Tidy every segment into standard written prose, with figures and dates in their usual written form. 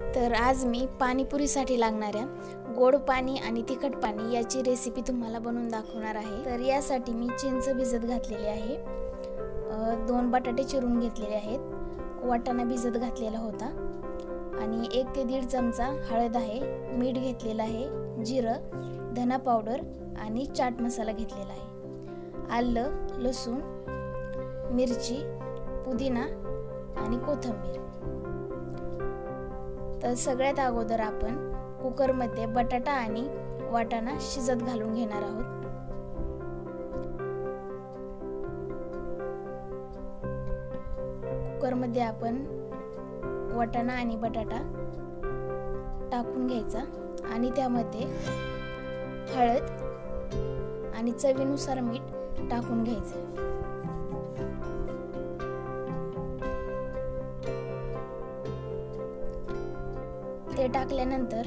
तर आज मी पाणीपुरीसाठी लागणाऱ्या गोड पाणी आणि तिखट पाणी याची रेसिपी तुम्हाला बनवून दाखवणार आहे। तर यासाठी मी चिंच भिजत घातलेली आहे, 2 बटाटे चिरून घेतलेले आहेत, वाटाणा भिजत घातलेला होता आणि 1 ते 1.5 चमचा हळद आहे, मीठ घेतलेलं आहे, जिरं, धना पावडर आणि चाट मसाला घेतलेला आहे, आलं, लसूण, मिरची, पुदिना आणि कोथिंबीर। तर सगळ्यात अगोदर आपण कुकर मध्ये बटाटा आणि वाटाणा शिजत घालून घेणार आहोत। कुकर मध्ये आपण वाटाणा आणि बटाटा टाकून घ्यायचा आणि त्यामध्ये हळद आणि चवीनुसार मीठ टाकून घ्यायचं। ते टाकल्यानंतर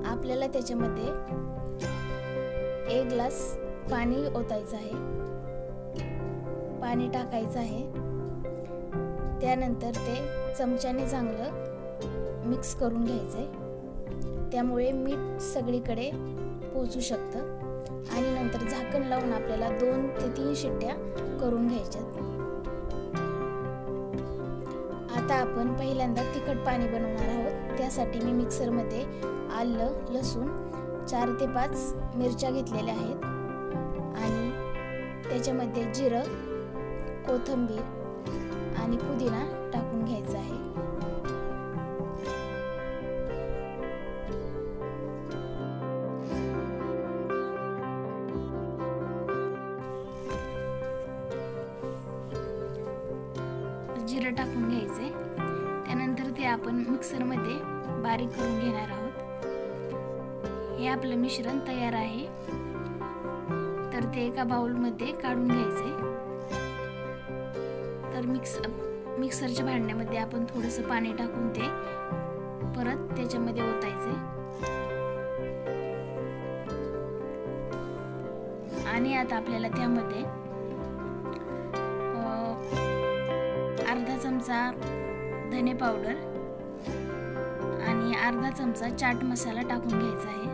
आपल्याला त्याच्यामध्ये 1 ग्लास पाणी ओतायचं आहे, पाणी टाकायचं आहे। त्यानंतर ते चमच्याने चांगलं मिक्स करून घ्यायचंय, त्यामुळे मीठ सगळीकडे पोहोचू शकतं आणि नंतर झाकण लावून आपल्याला 2 ते 3 शिट्ट्या करून घ्यायच्यात। आता आपण पहिल्यांदा तिखट पाणी बनवणार आहोत। त्यासाठी मी मिक्सर मध्ये आलं, लसूण, 4 ते 5 मिरच्या घेतलेल्या आहेत आणि त्याच्यामध्ये जिरं, कोथिंबीर आणि पुदिना टाकून घ्यायचा आहे। जिरं टाकून घ्यायचे, त्यानंतर ते आपण मिक्सर मध्ये बारीक करून घेणार आहोत। हे आपलं मिश्रण तयार आहे, तर ते एका बाउल मध्ये काढून घ्यायचे। तर मिक्सरच्या भांड्यामध्ये आपण थोडंसं पाणी टाकून ते परत त्याच्यामध्ये ओतायचे आणि आता आपल्याला त्यामध्ये अर्धा चमचा धने पावडर आणि अर्धा चमचा चाट मसाला टाकून घ्यायचा आहे।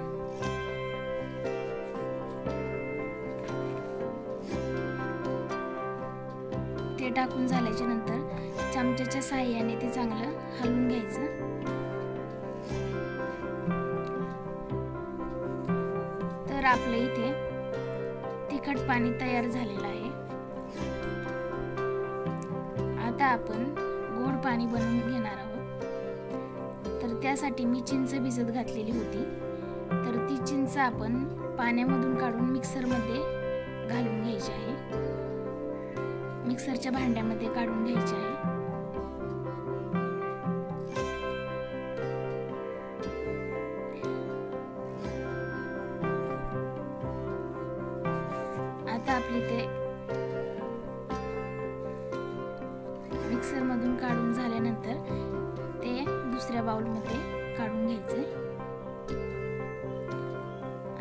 ते टाकून झाल्याच्या नंतर चमच्याच्या साहाय्याने ते चांगलं हलवून घ्यायचं। तर आपलं इथे तिखट पाणी तयार झालेलं आहे। आता आपण गोड पाणी बनवून घेणार आहोत। तर त्यासाठी मी चिंच भिजत घातलेली होती, तर ती चिंच आपण पाण्यामधून काढून मिक्सर मध्ये घालून घ्यायची आहे, मिक्सरच्या भांड्यामध्ये काढून घ्यायची आहे। आता आपली ते मिक्सर मधून काढून झाल्यानंतर ते दुसऱ्या बाउल मध्ये काढून घ्यायचे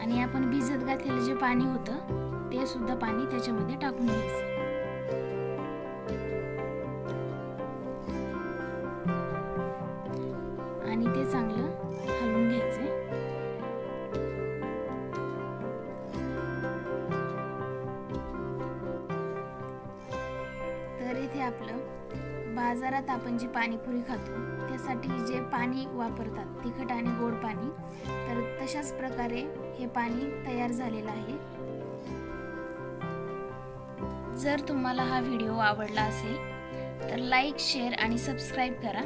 आणि आपण भिजत घातलेले जे पाणी होतं ते सुद्धा पाणी त्याच्यामध्ये टाकून घ्यायचं आणि ते चांगलं हलवून घ्यायचे। तर इथे आपलं बाजारात आपण जी पाणीपुरी खातो त्यासाठी जे पाणी वापरतात तिखट आणि गोड पाणी, तर तशाच प्रकारे हे पाणी तयार झालेलं आहे। जर तुम्हाला हा व्हिडिओ आवडला असेल तर लाईक, शेअर आणि सबस्क्राईब करा।